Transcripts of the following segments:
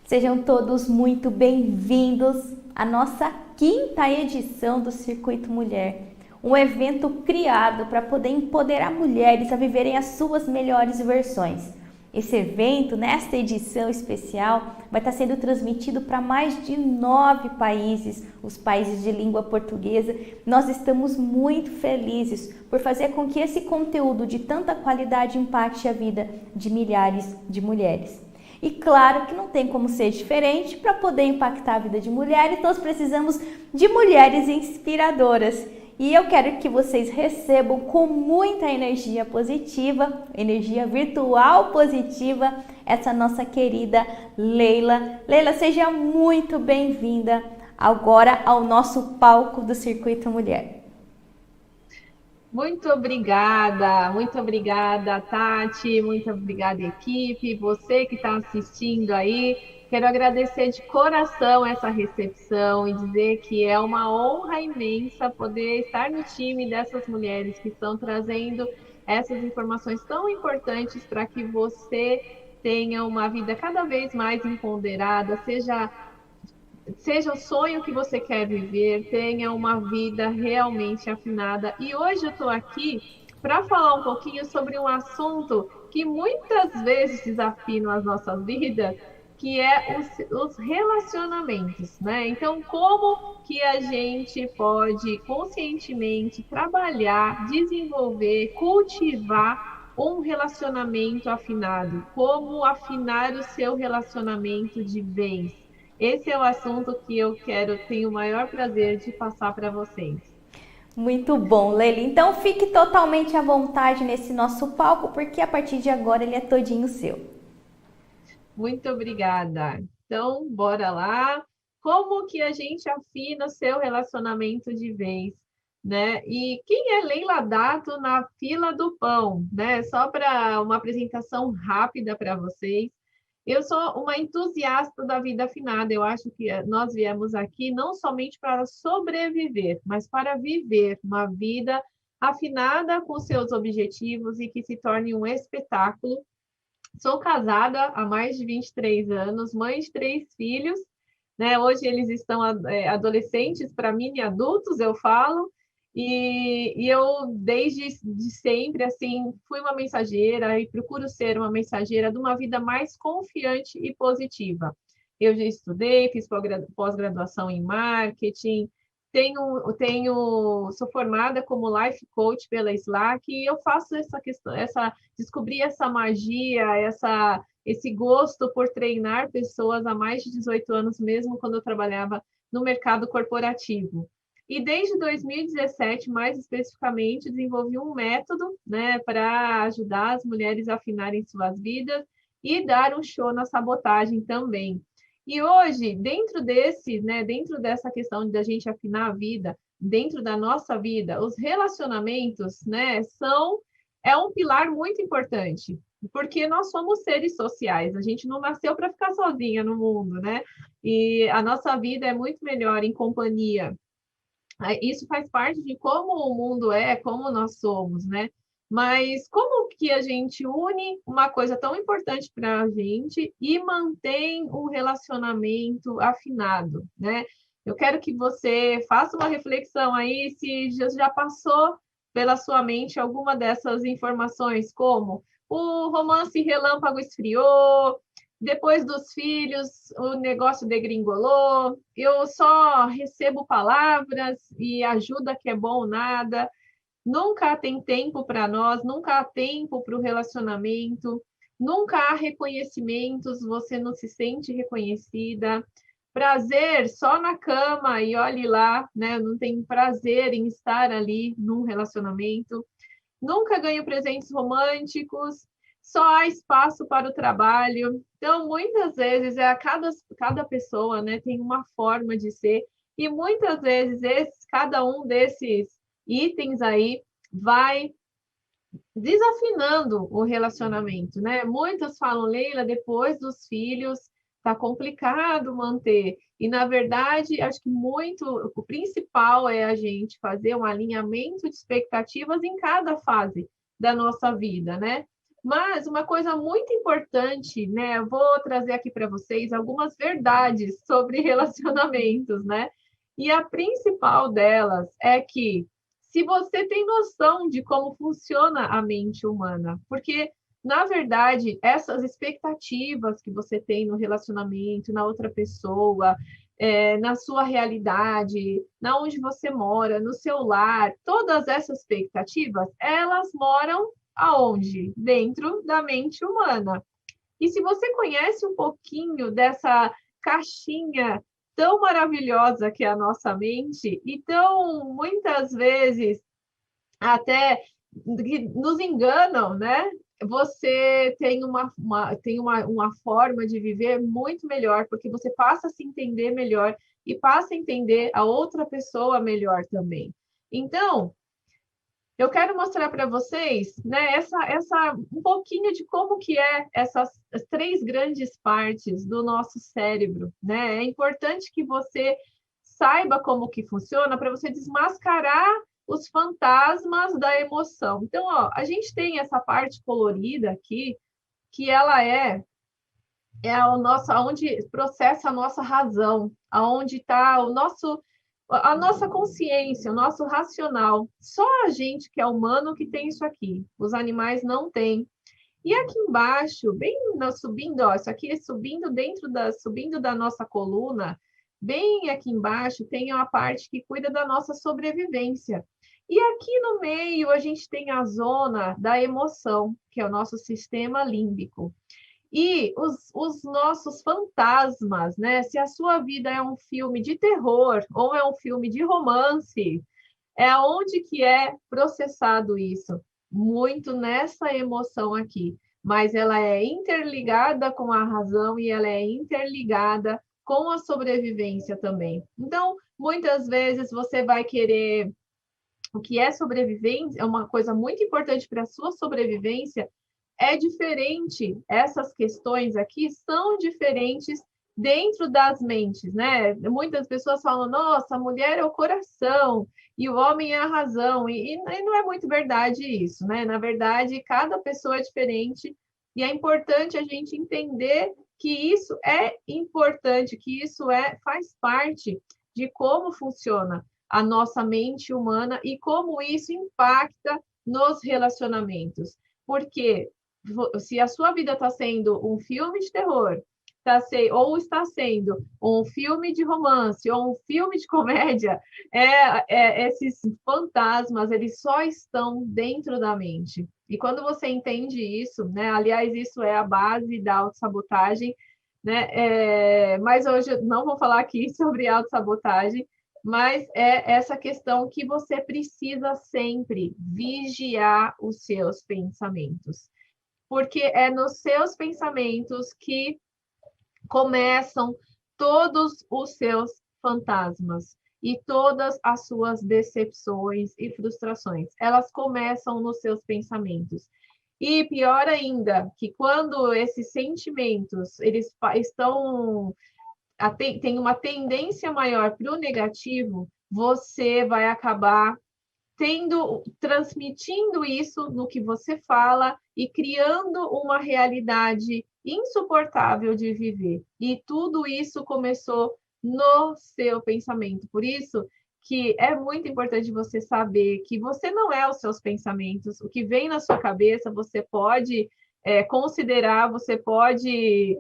Sejam todos muito bem-vindos à nossa quinta edição do Circuito Mulher, um evento criado para poder empoderar mulheres a viverem as suas melhores versões. Esse evento, nesta edição especial, vai estar sendo transmitido para mais de 9 países, os países de língua portuguesa. Nós estamos muito felizes por fazer com que esse conteúdo de tanta qualidade impacte a vida de milhares de mulheres. E claro que não tem como ser diferente. Para poder impactar a vida de mulheres, nós precisamos de mulheres inspiradoras. E eu quero que vocês recebam com muita energia positiva, energia virtual positiva, essa nossa querida Leila. Leila, seja muito bem-vinda agora ao nosso palco do Circuito Mulher. Muito obrigada, Tati, muito obrigada, equipe, você que está assistindo aí. Quero agradecer de coração essa recepção e dizer que é uma honra imensa poder estar no time dessas mulheres que estão trazendo essas informações tão importantes para que você tenha uma vida cada vez mais empoderada, seja o sonho que você quer viver, tenha uma vida realmente afinada. E hoje eu estou aqui para falar um pouquinho sobre um assunto que muitas vezes desafia as nossas vidas, que é os relacionamentos, né? Então, como que a gente pode conscientemente trabalhar, desenvolver, cultivar um relacionamento afinado? Como afinar o seu relacionamento de vez? Esse é o assunto que tenho o maior prazer de passar para vocês. Muito bom, Leila. Então fique totalmente à vontade nesse nosso palco, porque a partir de agora ele é todinho seu. Muito obrigada. Então, bora lá. Como que a gente afina o seu relacionamento de vez, né? E quem é Leila Dato na fila do pão, né? Só para uma apresentação rápida para vocês. Eu sou uma entusiasta da vida afinada. Eu acho que nós viemos aqui não somente para sobreviver, mas para viver uma vida afinada com seus objetivos e que se torne um espetáculo. Sou casada há mais de 23 anos, mãe de 3 filhos, né? Hoje eles estão adolescentes para mim e adultos, eu falo. E eu, desde de sempre, assim, fui uma mensageira e procuro ser uma mensageira de uma vida mais confiante e positiva. Eu já estudei, fiz pós-graduação em marketing, sou formada como life coach pela Slack e eu faço essa questão, descobri essa magia, esse gosto por treinar pessoas há mais de 18 anos, mesmo quando eu trabalhava no mercado corporativo. E desde 2017, mais especificamente, desenvolvi um método, né, para ajudar as mulheres a afinarem suas vidas e dar um show na sabotagem também. E hoje, dentro dessa questão de a gente afinar a vida, dentro da nossa vida, os relacionamentos, né, é um pilar muito importante, porque nós somos seres sociais, a gente não nasceu para ficar sozinha no mundo, né? E a nossa vida é muito melhor em companhia. Isso faz parte de como o mundo é, como nós somos, né? Mas como que a gente une uma coisa tão importante para a gente e mantém um relacionamento afinado, né? Eu quero que você faça uma reflexão aí se já passou pela sua mente alguma dessas informações, como o romance relâmpago esfriou, depois dos filhos, o negócio degringolou, eu só recebo palavras e ajuda que é bom nada. Nunca tem tempo para nós, nunca há tempo para o relacionamento, nunca há reconhecimentos, você não se sente reconhecida. Prazer só na cama e olhe lá, né? Não tem prazer em estar ali num relacionamento. Nunca ganho presentes românticos, só há espaço para o trabalho. Então, muitas vezes, cada pessoa, né, tem uma forma de ser, e muitas vezes cada um desses itens aí vai desafinando o relacionamento, né? Muitas falam, Leila, depois dos filhos tá complicado manter. E na verdade, acho que o principal é a gente fazer um alinhamento de expectativas em cada fase da nossa vida, né? Mas uma coisa muito importante, né? Eu vou trazer aqui para vocês algumas verdades sobre relacionamentos, né? E a principal delas é que se você tem noção de como funciona a mente humana, porque na verdade, essas expectativas que você tem no relacionamento, na outra pessoa, na sua realidade, na onde você mora, no seu lar, todas essas expectativas, elas moram aonde? Dentro da mente humana. E se você conhece um pouquinho dessa caixinha tão maravilhosa que é a nossa mente, então muitas vezes até nos enganam, né? Você tem uma forma de viver muito melhor, porque você passa a se entender melhor e passa a entender a outra pessoa melhor também. Então, eu quero mostrar para vocês, né, um pouquinho de como que é essas as três grandes partes do nosso cérebro, né? É importante que você saiba como que funciona para você desmascarar os fantasmas da emoção. Então, ó, a gente tem essa parte colorida aqui, que ela é o nosso, onde processa a nossa razão, aonde está a nossa consciência, o nosso racional. Só a gente que é humano que tem isso aqui. Os animais não têm. E aqui embaixo, subindo, ó, isso aqui é subindo da nossa coluna, bem aqui embaixo tem a parte que cuida da nossa sobrevivência. E aqui no meio a gente tem a zona da emoção, que é o nosso sistema límbico. E os nossos fantasmas, né? Se a sua vida é um filme de terror ou é um filme de romance, é onde que é processado isso? Muito nessa emoção aqui. Mas ela é interligada com a razão e ela é interligada com a sobrevivência também. Então, muitas vezes você vai querer o que é sobrevivência, é uma coisa muito importante para a sua sobrevivência, é diferente, essas questões aqui são diferentes dentro das mentes, né? Muitas pessoas falam, nossa, a mulher é o coração e o homem é a razão, e não é muito verdade isso, né? Na verdade, cada pessoa é diferente e é importante a gente entender que isso é importante, que isso faz parte de como funciona a nossa mente humana e como isso impacta nos relacionamentos. Porque se a sua vida está sendo um filme de terror, ou está sendo um filme de romance, ou um filme de comédia, esses fantasmas, eles só estão dentro da mente. E quando você entende isso, né? Aliás, isso é a base da autossabotagem, né? Mas hoje eu não vou falar aqui sobre autossabotagem, mas é essa questão que você precisa sempre vigiar os seus pensamentos. Porque é nos seus pensamentos que começam todos os seus fantasmas e todas as suas decepções e frustrações. Elas começam nos seus pensamentos. E pior ainda, que quando esses sentimentos eles estão tem uma tendência maior para o negativo, você vai acabar transmitindo isso no que você fala e criando uma realidade insuportável de viver. E tudo isso começou no seu pensamento. Por isso que é muito importante você saber que você não é os seus pensamentos. O que vem na sua cabeça, você pode considerar, você pode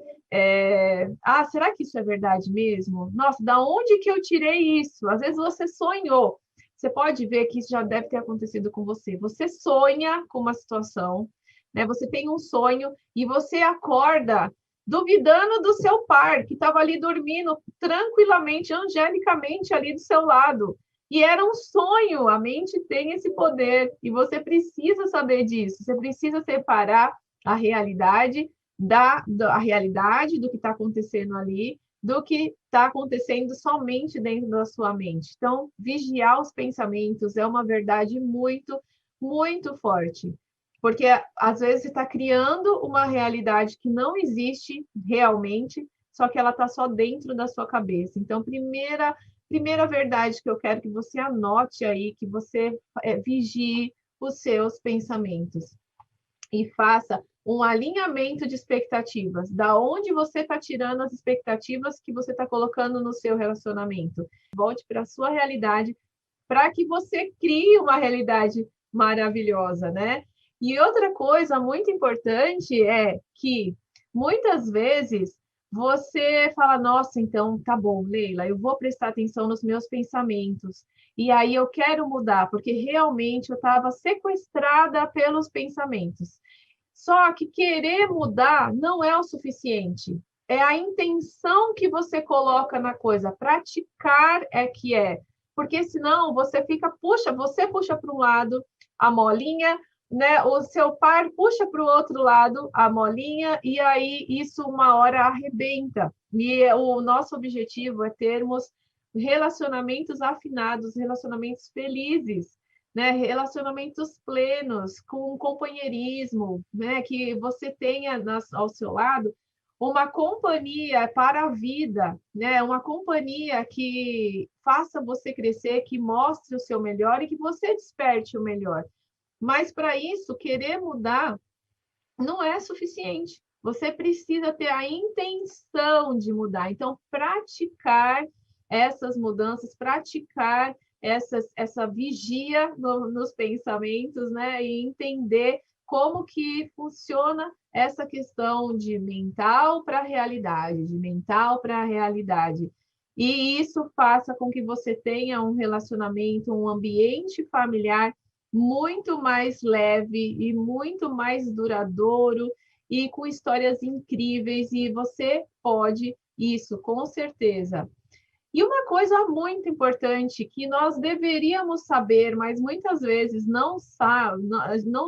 será que isso é verdade mesmo? Nossa, da onde que eu tirei isso? Às vezes você sonhou. Você pode ver que isso já deve ter acontecido com você. Você sonha com uma situação, né? Você tem um sonho e você acorda duvidando do seu par, que estava ali dormindo tranquilamente, angelicamente ali do seu lado. E era um sonho, a mente tem esse poder e você precisa saber disso. Você precisa separar a realidade a realidade do que está acontecendo ali, do que está acontecendo somente dentro da sua mente. Então, vigiar os pensamentos é uma verdade muito, muito forte. Porque, às vezes, você está criando uma realidade que não existe realmente, só que ela está só dentro da sua cabeça. Então, primeira verdade que eu quero que você anote aí, que você vigie os seus pensamentos. E faça um alinhamento de expectativas. Da onde você está tirando as expectativas que você está colocando no seu relacionamento? Volte para a sua realidade para que você crie uma realidade maravilhosa, né? E outra coisa muito importante é que muitas vezes você fala, nossa, então tá bom, Leila, eu vou prestar atenção nos meus pensamentos. E aí eu quero mudar, porque realmente eu estava sequestrada pelos pensamentos. Só que querer mudar não é o suficiente. É a intenção que você coloca na coisa. Praticar é que é. Porque senão você fica, puxa, você puxa para um lado a molinha, né? O seu par puxa para o outro lado a molinha, e aí isso uma hora arrebenta. E o nosso objetivo é termos relacionamentos afinados, relacionamentos felizes, né? Relacionamentos plenos, com companheirismo, né? Que você tenha ao seu lado uma companhia para a vida, né? Uma companhia que faça você crescer, que mostre o seu melhor e que você desperte o melhor. Mas para isso, querer mudar não é suficiente. Você precisa ter a intenção de mudar. Então, praticar essas mudanças, praticar essa vigia nos pensamentos, né? E entender como que funciona essa questão de mental para a realidade, de mental para a realidade. E isso faça com que você tenha um relacionamento, um ambiente familiar muito mais leve e muito mais duradouro e com histórias incríveis, e você pode isso, com certeza. E uma coisa muito importante que nós deveríamos saber, mas muitas vezes não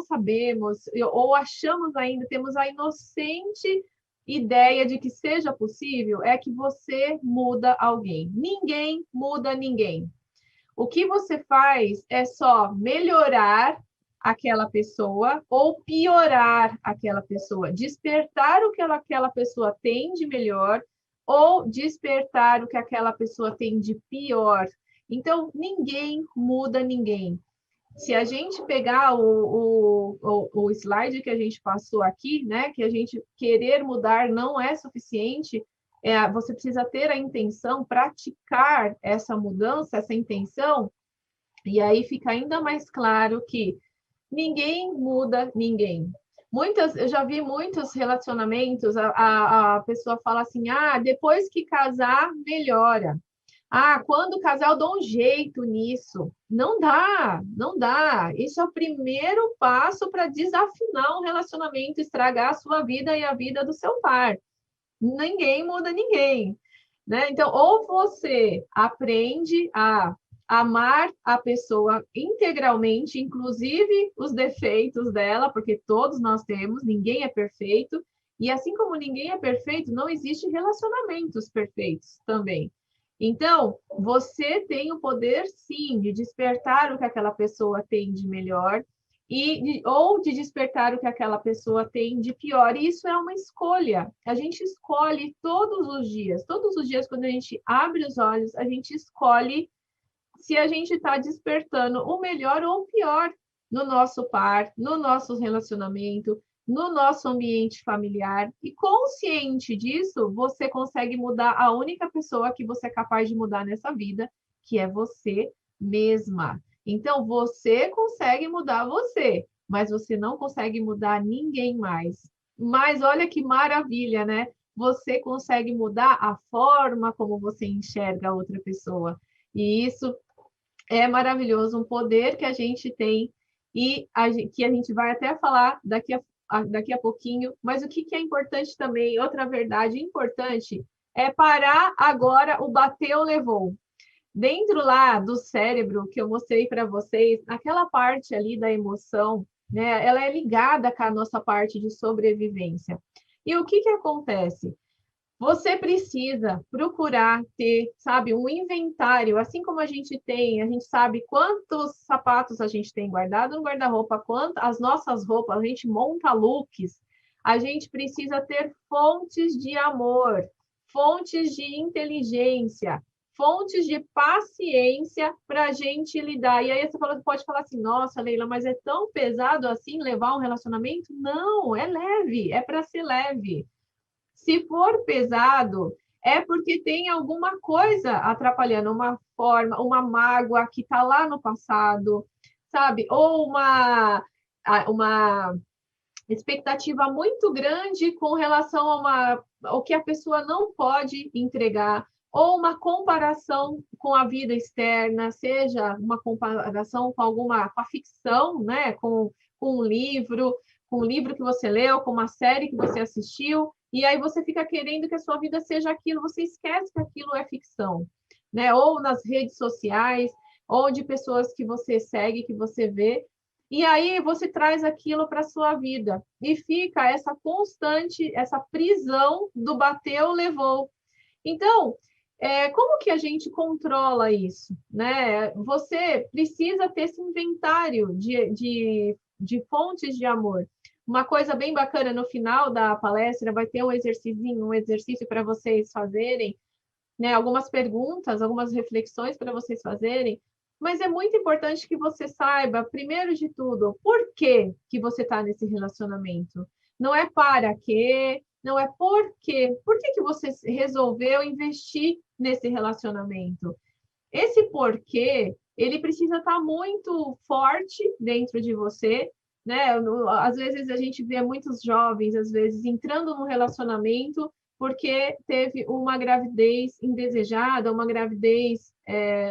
sabemos, ou achamos ainda, temos a inocente ideia de que seja possível, é que você muda alguém. Ninguém muda ninguém. O que você faz é só melhorar aquela pessoa ou piorar aquela pessoa, despertar o que aquela pessoa tem de melhor ou despertar o que aquela pessoa tem de pior. Então, ninguém muda ninguém. Se a gente pegar o slide que a gente passou aqui, né, que a gente querer mudar não é suficiente, você precisa ter a intenção, praticar essa mudança, essa intenção, e aí fica ainda mais claro que ninguém muda ninguém. Eu já vi muitos relacionamentos, a pessoa fala assim, depois que casar, melhora. Quando casar, eu dou um jeito nisso. Não dá, não dá. Isso é o primeiro passo para desafinar um relacionamento, estragar a sua vida e a vida do seu par. Ninguém muda ninguém, né? Então, ou você aprende a amar a pessoa integralmente, inclusive os defeitos dela, porque todos nós temos, ninguém é perfeito, e assim como ninguém é perfeito, não existe relacionamentos perfeitos também. Então, você tem o poder, sim, de despertar o que aquela pessoa tem de melhor, ou de despertar o que aquela pessoa tem de pior. E isso é uma escolha. A gente escolhe todos os dias. Todos os dias, quando a gente abre os olhos, a gente escolhe se a gente está despertando o melhor ou o pior no nosso par, no nosso relacionamento, no nosso ambiente familiar. E consciente disso, você consegue mudar a única pessoa que você é capaz de mudar nessa vida, que é você mesma. Então, você consegue mudar você, mas você não consegue mudar ninguém mais. Mas olha que maravilha, né? Você consegue mudar a forma como você enxerga a outra pessoa. E isso é maravilhoso, um poder que a gente tem e que a gente vai até falar daqui a pouquinho. Mas o que é importante também, outra verdade importante, é parar agora o bateu, levou. Dentro lá do cérebro que eu mostrei para vocês, aquela parte ali da emoção, né, ela é ligada com a nossa parte de sobrevivência. E o que acontece? Você precisa procurar ter, sabe, um inventário, assim como a gente sabe quantos sapatos a gente tem guardado no guarda-roupa, quanto as nossas roupas, a gente monta looks, a gente precisa ter fontes de amor, fontes de inteligência, fontes de paciência para a gente lidar. E aí você pode falar assim, nossa, Leila, mas é tão pesado assim levar um relacionamento? Não, é leve, é para ser leve. Se for pesado, é porque tem alguma coisa atrapalhando, uma forma, uma mágoa que está lá no passado, sabe? Ou uma expectativa muito grande com relação ao que a pessoa não pode entregar, ou uma comparação com a vida externa, seja uma comparação com a ficção, né? Com um livro que você leu, com uma série que você assistiu, e aí você fica querendo que a sua vida seja aquilo, você esquece que aquilo é ficção, né? Ou nas redes sociais, ou de pessoas que você segue, que você vê, e aí você traz aquilo para a sua vida e fica essa constante, essa prisão do bateu, levou. Então, como que a gente controla isso, né? Você precisa ter esse inventário de fontes de amor. Uma coisa bem bacana no final da palestra vai ter um exercício para vocês fazerem, né? Algumas perguntas, algumas reflexões para vocês fazerem. Mas é muito importante que você saiba, primeiro de tudo, por que você está nesse relacionamento. Não é para quê, não é por quê. Por que você resolveu investir nesse relacionamento? Esse porquê, ele precisa estar muito forte dentro de você, né? Às vezes a gente vê muitos jovens, às vezes, entrando no relacionamento porque teve uma gravidez indesejada, uma gravidez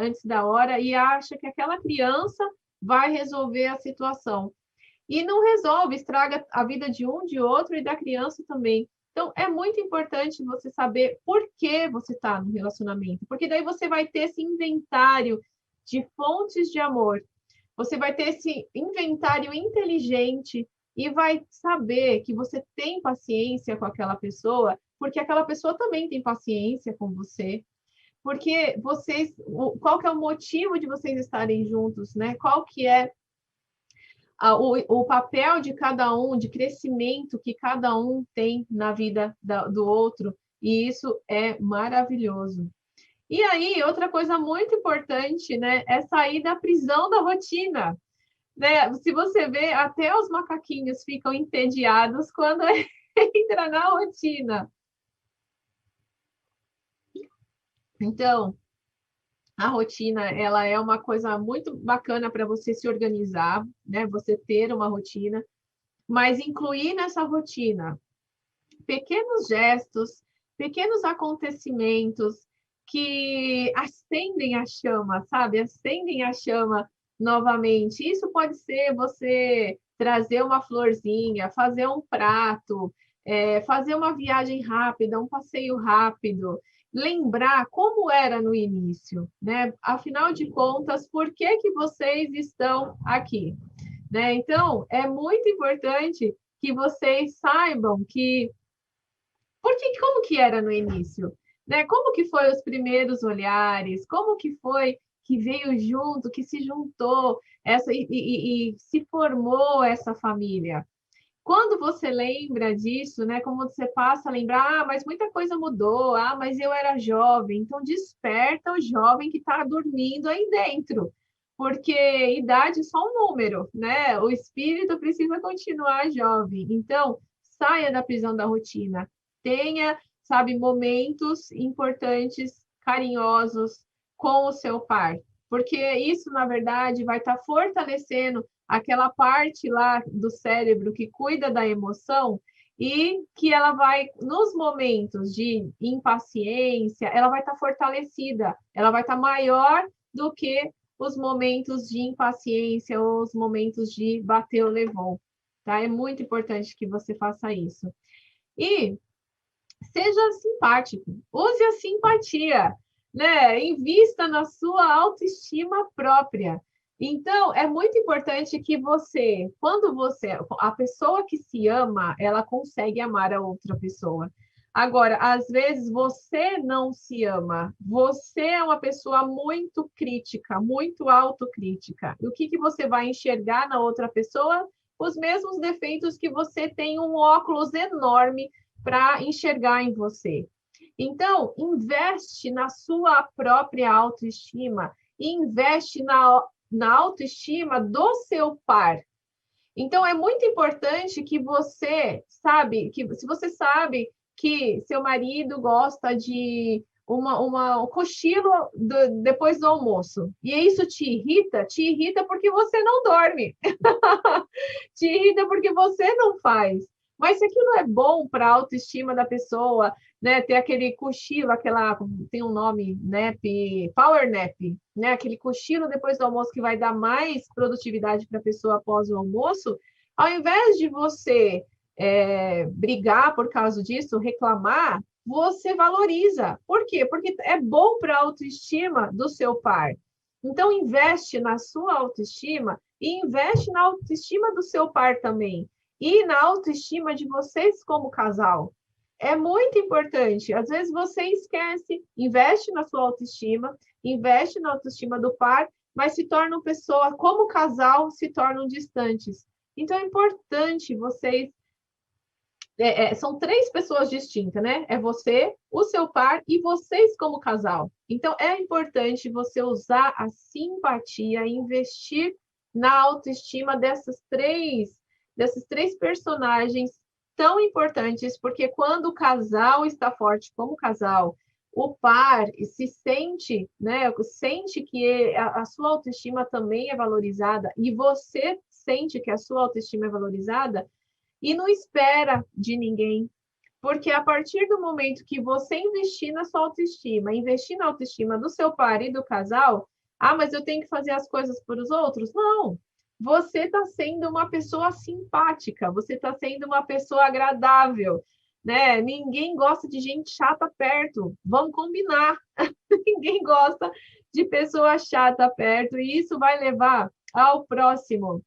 antes da hora, e acha que aquela criança vai resolver a situação. E não resolve, estraga a vida de um, de outro e da criança também. Então, é muito importante você saber por que você está no relacionamento, porque daí você vai ter esse inventário de fontes de amor, você vai ter esse inventário inteligente e vai saber que você tem paciência com aquela pessoa, porque aquela pessoa também tem paciência com você, porque qual que é o motivo de vocês estarem juntos, né? Qual que é o papel de cada um, de crescimento que cada um tem na vida do outro, e isso é maravilhoso. E aí, outra coisa muito importante, né, é sair da prisão da rotina. Né? Se você vê, até os macaquinhos ficam entediados quando entra na rotina. Então, a rotina, ela é uma coisa muito bacana para você se organizar, né? Você ter uma rotina, mas incluir nessa rotina pequenos gestos, pequenos acontecimentos que acendem a chama, sabe? Acendem a chama novamente. Isso pode ser você trazer uma florzinha, fazer um prato, fazer uma viagem rápida, um passeio rápido, lembrar como era no início, né? Afinal de contas, por que vocês estão aqui? Né? Então, é muito importante que vocês saibam como que era no início, né? Como que foi os primeiros olhares, como que foi que veio junto, que se juntou e se formou essa família. Quando você lembra disso, né? Como você passa a lembrar, mas muita coisa mudou, mas eu era jovem. Então desperta o jovem que está dormindo aí dentro, porque idade é só um número, né? O espírito precisa continuar jovem. Então saia da prisão da rotina, tenha, sabe, momentos importantes, carinhosos com o seu par, porque isso na verdade vai estar fortalecendo aquela parte lá do cérebro que cuida da emoção e que ela vai, nos momentos de impaciência, ela vai estar fortalecida, ela vai estar maior do que os momentos de impaciência ou os momentos de bateu, levou. Tá? É muito importante que você faça isso. E seja simpático, use a simpatia, né? Invista na sua autoestima própria. Então, é muito importante que a pessoa que se ama, ela consegue amar a outra pessoa. Agora, às vezes você não se ama, você é uma pessoa muito crítica, muito autocrítica. E o que você vai enxergar na outra pessoa? Os mesmos defeitos que você tem um óculos enorme para enxergar em você. Então, investe na sua própria autoestima, e investe na autoestima do seu par. Então, é muito importante que você sabe, que se você sabe que seu marido gosta de um cochilo depois do almoço, e isso te irrita porque você não dorme, te irrita porque você não faz. Mas se aquilo é bom para a autoestima da pessoa, né, ter aquele cochilo, aquela, tem um nome, nap, power nap, né, aquele cochilo depois do almoço que vai dar mais produtividade para a pessoa após o almoço, ao invés de você brigar por causa disso, reclamar, você valoriza. Por quê? Porque é bom para a autoestima do seu par. Então, investe na sua autoestima e investe na autoestima do seu par também. E na autoestima de vocês como casal. É muito importante. Às vezes você esquece, investe na sua autoestima, investe na autoestima do par, mas se tornam pessoas, como casal, se tornam distantes. Então é importante vocês. São três pessoas distintas, né? É você, o seu par e vocês como casal. Então é importante você usar a simpatia, investir na autoestima desses três personagens tão importantes, porque quando o casal está forte como casal, o par se sente, né? Sente que a sua autoestima também é valorizada e você sente que a sua autoestima é valorizada e não espera de ninguém. Porque a partir do momento que você investir na sua autoestima, investir na autoestima do seu par e do casal, mas eu tenho que fazer as coisas por os outros? Não. Você está sendo uma pessoa simpática, você está sendo uma pessoa agradável, né? Ninguém gosta de gente chata perto. Vamos combinar. Ninguém gosta de pessoa chata perto, e isso vai levar ao próximo.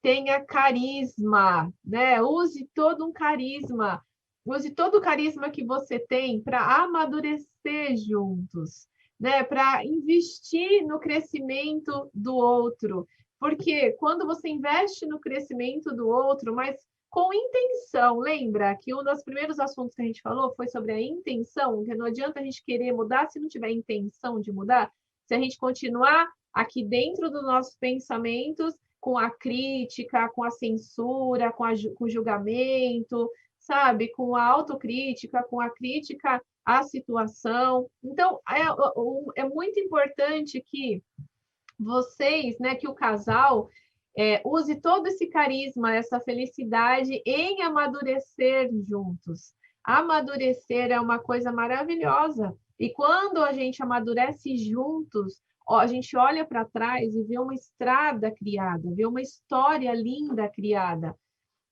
Tenha carisma, né? Use todo um carisma. Use todo o carisma que você tem para amadurecer juntos, né? Para investir no crescimento do outro. Porque quando você investe no crescimento do outro, mas com intenção, lembra que um dos primeiros assuntos que a gente falou foi sobre a intenção, que não adianta a gente querer mudar se não tiver intenção de mudar, se a gente continuar aqui dentro dos nossos pensamentos, com a crítica, com a censura, com o julgamento, sabe? Com a autocrítica, com a crítica à situação. Então, é muito importante que vocês, né, que o casal use todo esse carisma, essa felicidade em amadurecer juntos. Amadurecer é uma coisa maravilhosa. E quando a gente amadurece juntos, a gente olha para trás e vê uma estrada criada, vê uma história linda criada.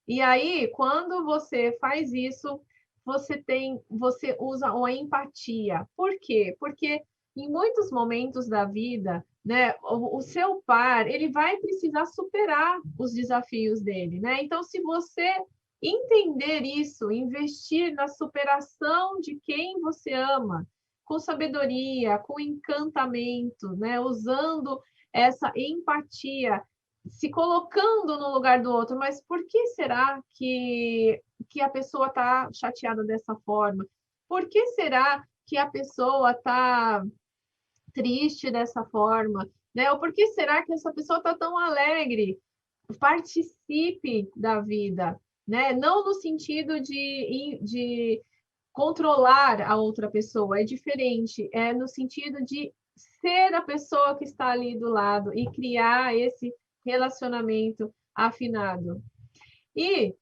E aí, quando você faz isso, você usa uma empatia. Por quê? Porque em muitos momentos da vida, né, o seu par, ele vai precisar superar os desafios dele, né? Então, se você entender isso, investir na superação de quem você ama, com sabedoria, com encantamento, né, usando essa empatia, se colocando no lugar do outro, mas por que será que a pessoa está chateada dessa forma? Por que será que a pessoa está triste dessa forma? Né? Ou por que será que essa pessoa está tão alegre? Participe da vida, né? Não no sentido de controlar a outra pessoa, é diferente, é no sentido de ser a pessoa que está ali do lado e criar esse relacionamento afinado. E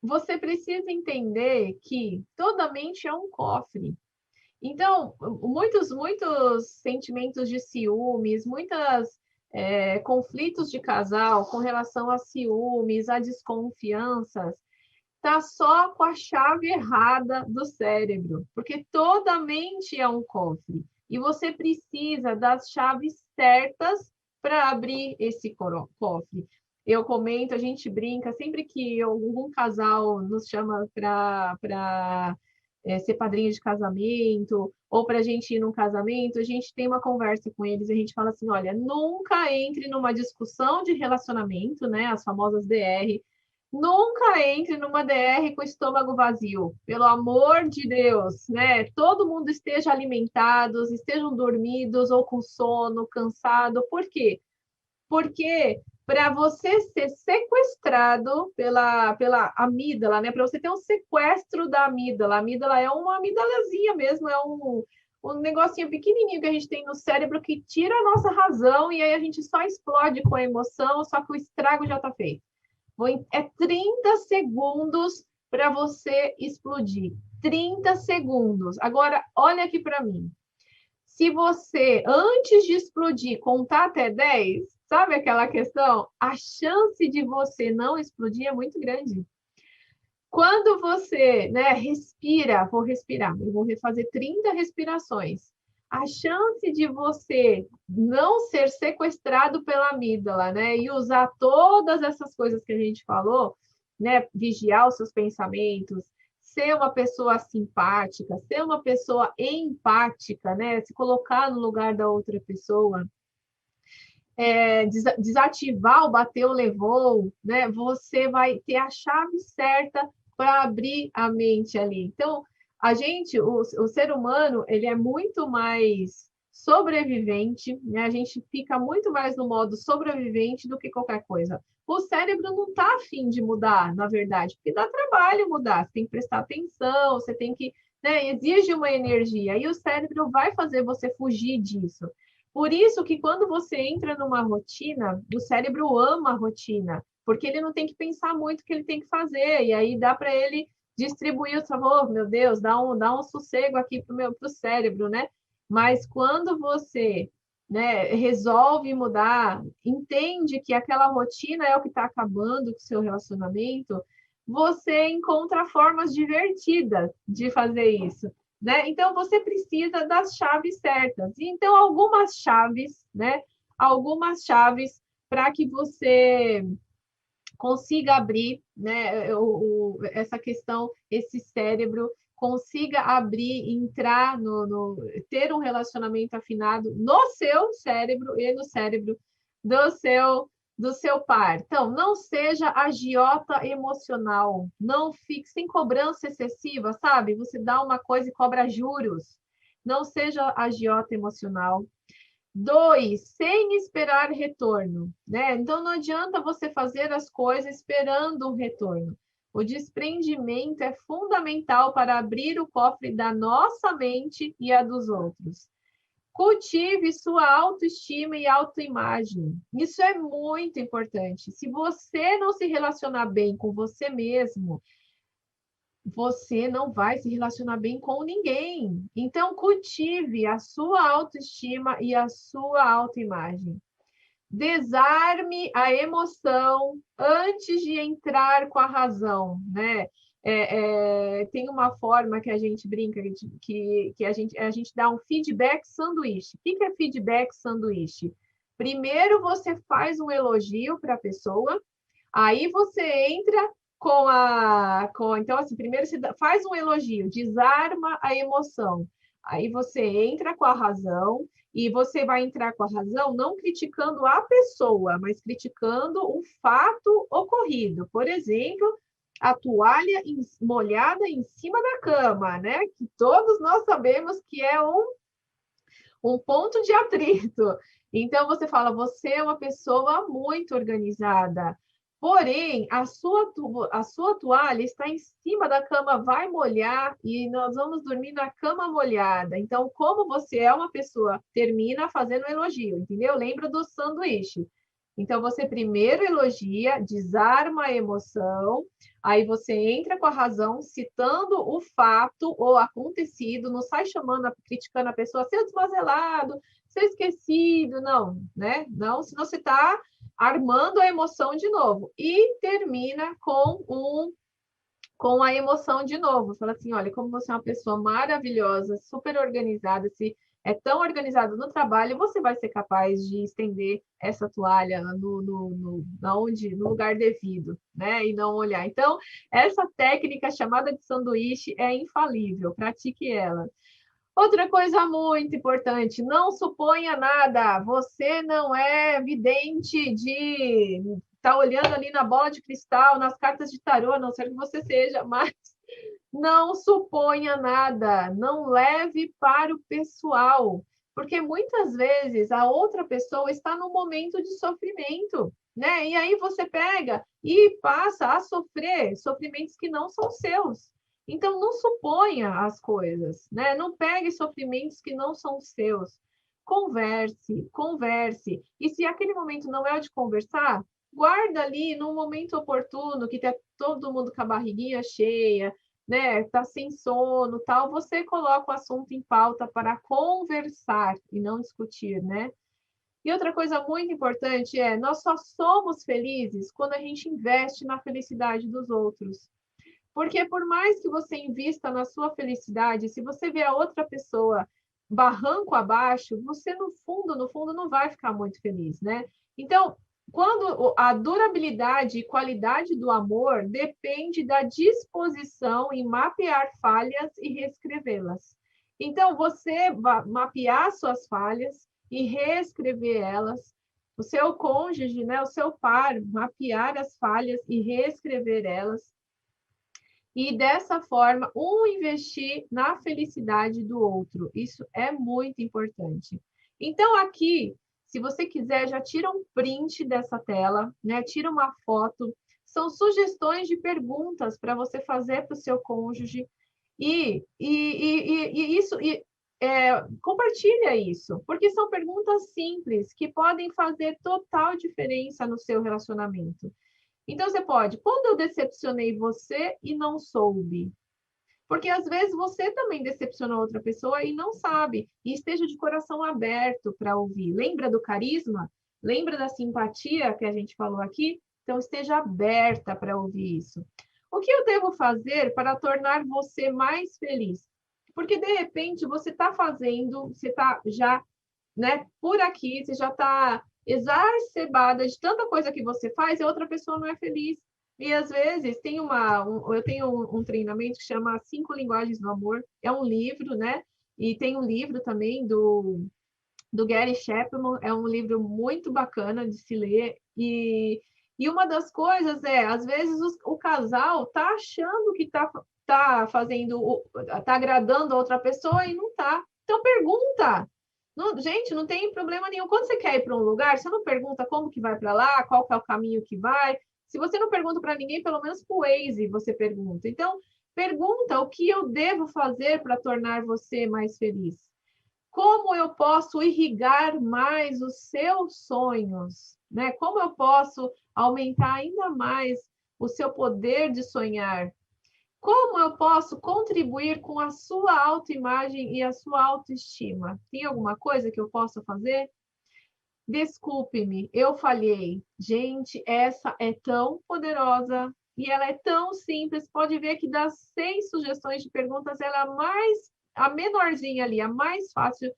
você precisa entender que toda mente é um cofre. Então, muitos sentimentos de ciúmes, muitos conflitos de casal com relação a ciúmes, a desconfianças, tá só com a chave errada do cérebro, porque toda mente é um cofre e você precisa das chaves certas para abrir esse cofre. Eu comento, a gente brinca, sempre que algum casal nos chama para ser padrinho de casamento ou para a gente ir num casamento, a gente tem uma conversa com eles, a gente fala assim, olha, nunca entre numa discussão de relacionamento, né, as famosas DR, Nunca entre numa DR com o estômago vazio, pelo amor de Deus, né? Todo mundo esteja alimentados, estejam dormidos ou com sono, cansado. Por quê? Porque para você ser sequestrado pela amígdala, né? Para você ter um sequestro da amígdala, a amígdala é uma amígdalazinha mesmo, é um negocinho pequenininho que a gente tem no cérebro que tira a nossa razão e aí a gente só explode com a emoção, só que o estrago já está feito. É 30 segundos para você explodir. 30 segundos. Agora, olha aqui para mim. Se você, antes de explodir, contar até 10, sabe aquela questão? A chance de você não explodir é muito grande. Quando você, né, respira, vou respirar, eu vou fazer 30 respirações. A chance de você não ser sequestrado pela amígdala, né, e usar todas essas coisas que a gente falou, né, vigiar os seus pensamentos, ser uma pessoa simpática, ser uma pessoa empática, né, se colocar no lugar da outra pessoa, desativar o bateu, levou, né, você vai ter a chave certa para abrir a mente ali. Então, o ser humano, ele é muito mais sobrevivente, né? A gente fica muito mais no modo sobrevivente do que qualquer coisa. O cérebro não está afim de mudar, na verdade, porque dá trabalho mudar, você tem que prestar atenção, você tem que, né, exige uma energia, e o cérebro vai fazer você fugir disso. Por isso que quando você entra numa rotina, o cérebro ama a rotina, porque ele não tem que pensar muito o que ele tem que fazer, e aí dá para ele distribuir o sabor, meu Deus, dá um sossego aqui pro cérebro, né? Mas quando você, né, resolve mudar, entende que aquela rotina é o que está acabando com o seu relacionamento, você encontra formas divertidas de fazer isso, né? Então você precisa das chaves certas. Então algumas chaves, né? Algumas chaves para que você consiga abrir, né, essa questão, esse cérebro consiga abrir, entrar ter um relacionamento afinado no seu cérebro e no cérebro do seu par. Então, não seja agiota emocional, não fique sem cobrança excessiva, sabe? Você dá uma coisa e cobra juros. Não seja agiota emocional. 2, sem esperar retorno, né? Então não adianta você fazer as coisas esperando um retorno. O desprendimento é fundamental para abrir o cofre da nossa mente e a dos outros. Cultive sua autoestima e autoimagem. Isso é muito importante. Se você não se relacionar bem com você mesmo, você não vai se relacionar bem com ninguém. Então, cultive a sua autoestima e a sua autoimagem. Desarme a emoção antes de entrar com a razão, né? Tem uma forma que a gente brinca, que a gente dá um feedback sanduíche. O que é feedback sanduíche? Primeiro você faz um elogio para a pessoa, aí você entra então, assim, primeiro você faz um elogio, desarma a emoção. Aí você entra com a razão, e você vai entrar com a razão não criticando a pessoa, mas criticando o fato ocorrido. Por exemplo, a toalha molhada em cima da cama, né? Que todos nós sabemos que é um ponto de atrito. Então, você fala, você é uma pessoa muito organizada. Porém, a sua toalha está em cima da cama, vai molhar e nós vamos dormir na cama molhada. Então, como você é uma pessoa, termina fazendo um elogio, entendeu? Lembra do sanduíche. Então, você primeiro elogia, desarma a emoção, aí você entra com a razão, citando o fato ou acontecido, não sai chamando, criticando a pessoa, seu desmazelado, seu esquecido, não, né? Não, senão você está armando a emoção de novo. E termina com a emoção de novo. Fala assim, olha, como você é uma pessoa maravilhosa, super organizada, se é tão organizado no trabalho, você vai ser capaz de estender essa toalha no lugar devido, né? E não olhar. Então, essa técnica chamada de sanduíche é infalível, pratique ela. Outra coisa muito importante, não suponha nada. Você não é vidente de estar olhando ali na bola de cristal, nas cartas de tarô, a não ser que você seja, mas não suponha nada, não leve para o pessoal, porque muitas vezes a outra pessoa está num momento de sofrimento, né? E aí você pega e passa a sofrer sofrimentos que não são seus. Então não suponha as coisas, né? Não pegue sofrimentos que não são seus. Converse, converse. E se aquele momento não é o de conversar, guarda ali no momento oportuno, que tá todo mundo com a barriguinha cheia, né, tá sem sono, tal, você coloca o assunto em pauta para conversar e não discutir, né? E outra coisa muito importante é, nós só somos felizes quando a gente investe na felicidade dos outros. Porque por mais que você invista na sua felicidade, se você vê a outra pessoa barranco abaixo, você no fundo não vai ficar muito feliz, né? Então, quando a durabilidade e qualidade do amor depende da disposição em mapear falhas e reescrevê-las. Então, você mapear suas falhas e reescrever elas, o seu cônjuge, né, o seu par, mapear as falhas e reescrever elas, e dessa forma, um investir na felicidade do outro. Isso é muito importante. Então, aqui, se você quiser, já tira um print dessa tela, né? Tira uma foto. São sugestões de perguntas para você fazer para o seu cônjuge. Compartilha isso, porque são perguntas simples que podem fazer total diferença no seu relacionamento. Então, você pode, quando eu decepcionei você e não soube? Porque às vezes você também decepcionou outra pessoa e não sabe. E esteja de coração aberto para ouvir. Lembra do carisma? Lembra da simpatia que a gente falou aqui? Então, esteja aberta para ouvir isso. O que eu devo fazer para tornar você mais feliz? Porque, de repente, você está fazendo, você está já, né, por aqui, você já está exacerbada de tanta coisa que você faz e a outra pessoa não é feliz. E às vezes eu tenho um treinamento que chama Cinco Linguagens do Amor, é um livro, né? E tem um livro também do Gary Chapman, é um livro muito bacana de se ler. E uma das coisas é, às vezes o casal tá achando que tá fazendo, tá agradando a outra pessoa e não tá. Então pergunta. Não, gente, não tem problema nenhum. Quando você quer ir para um lugar, você não pergunta como que vai para lá, qual que é o caminho que vai. Se você não pergunta para ninguém, pelo menos para o Waze você pergunta. Então, pergunta o que eu devo fazer para tornar você mais feliz. Como eu posso irrigar mais os seus sonhos, né? Como eu posso aumentar ainda mais o seu poder de sonhar? Como eu posso contribuir com a sua autoimagem e a sua autoestima? Tem alguma coisa que eu possa fazer? Desculpe-me, eu falhei. Gente, essa é tão poderosa e ela é tão simples. Pode ver que das 6 sugestões de perguntas, ela é a menorzinha ali, a mais fácil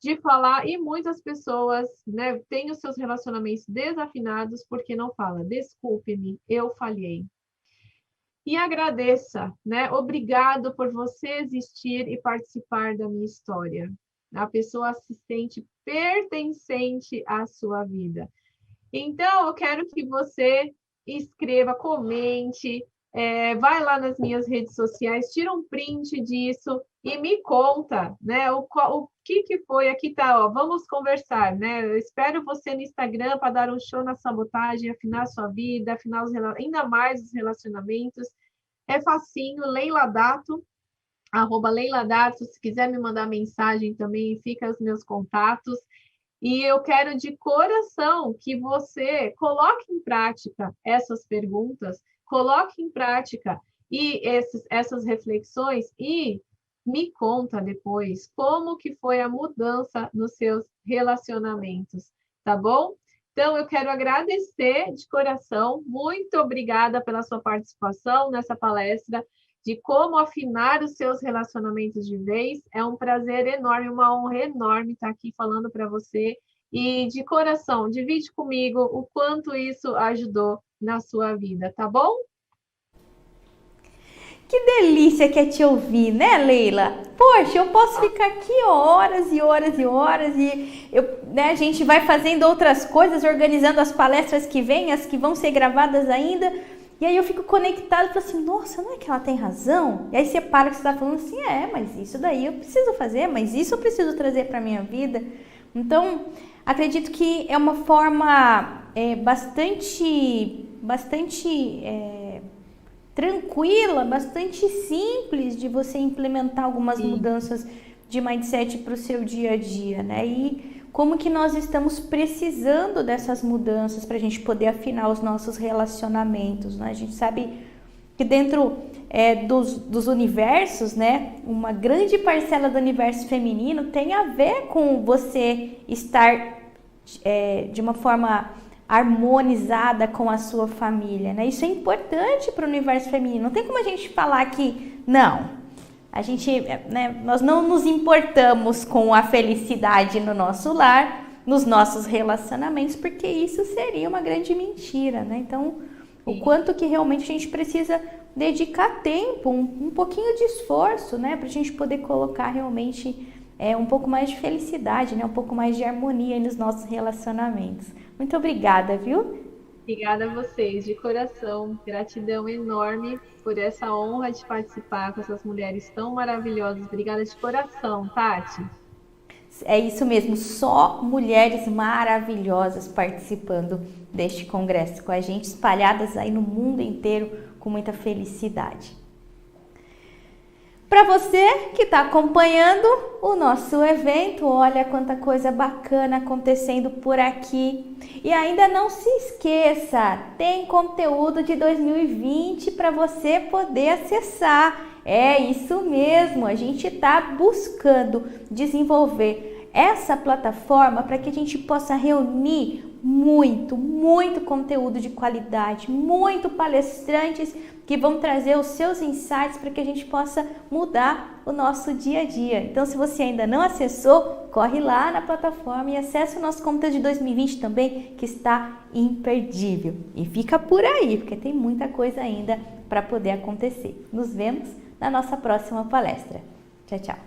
de falar. E muitas pessoas, né, têm os seus relacionamentos desafinados porque não fala. Desculpe-me, eu falhei. E agradeça, né? Obrigado por você existir e participar da minha história. A pessoa se sente pertencente à sua vida. Então, eu quero que você escreva, comente, vai lá nas minhas redes sociais, tira um print disso e me conta, né? O que foi? Aqui tá, ó, vamos conversar, né? Eu espero você no Instagram para dar um show na sabotagem, afinar a sua vida, afinar ainda mais os relacionamentos. É facinho, Leila Dato, @Leila Dato, se quiser me mandar mensagem também, fica os meus contatos. E eu quero de coração que você coloque em prática essas perguntas, coloque em prática essas reflexões e me conta depois como que foi a mudança nos seus relacionamentos, tá bom? Então, eu quero agradecer de coração, muito obrigada pela sua participação nessa palestra de como afinar os seus relacionamentos de vez. É um prazer enorme, uma honra enorme estar aqui falando para você. E de coração, divide comigo o quanto isso ajudou na sua vida, tá bom? Que delícia que é te ouvir, né, Leila? Poxa, eu posso ficar aqui horas e horas e horas e a gente vai fazendo outras coisas, organizando as palestras que vêm, as que vão ser gravadas ainda. E aí eu fico conectada e falo assim, nossa, não é que ela tem razão? E aí você para que você está falando assim, mas isso daí eu preciso fazer, mas isso eu preciso trazer para a minha vida. Então, acredito que é uma forma bastante tranquila, bastante simples de você implementar algumas mudanças de mindset para o seu dia a dia, né? E como que nós estamos precisando dessas mudanças para a gente poder afinar os nossos relacionamentos, né? A gente sabe que dentro dos universos, né? Uma grande parcela do universo feminino tem a ver com você estar de uma forma harmonizada com a sua família, né? Isso é importante para o universo feminino. Não tem como a gente falar que não. A gente, nós não nos importamos com a felicidade no nosso lar, nos nossos relacionamentos, porque isso seria uma grande mentira, né? Então, o quanto que realmente a gente precisa dedicar tempo, um pouquinho de esforço, né? Para a gente poder colocar realmente um pouco mais de felicidade, né? Um pouco mais de harmonia nos nossos relacionamentos. Muito obrigada, viu? Obrigada a vocês, de coração. Gratidão enorme por essa honra de participar com essas mulheres tão maravilhosas. Obrigada de coração, Tati. É isso mesmo, só mulheres maravilhosas participando deste congresso com a gente, espalhadas aí no mundo inteiro com muita felicidade. Para você que está acompanhando o nosso evento, olha quanta coisa bacana acontecendo por aqui. E ainda não se esqueça, tem conteúdo de 2020 para você poder acessar. É isso mesmo, a gente está buscando desenvolver essa plataforma para que a gente possa reunir muito conteúdo de qualidade, muito palestrantes que vão trazer os seus insights para que a gente possa mudar o nosso dia a dia. Então, se você ainda não acessou, corre lá na plataforma e acesse o nosso conteúdo de 2020 também, que está imperdível. E fica por aí, porque tem muita coisa ainda para poder acontecer. Nos vemos na nossa próxima palestra. Tchau, tchau.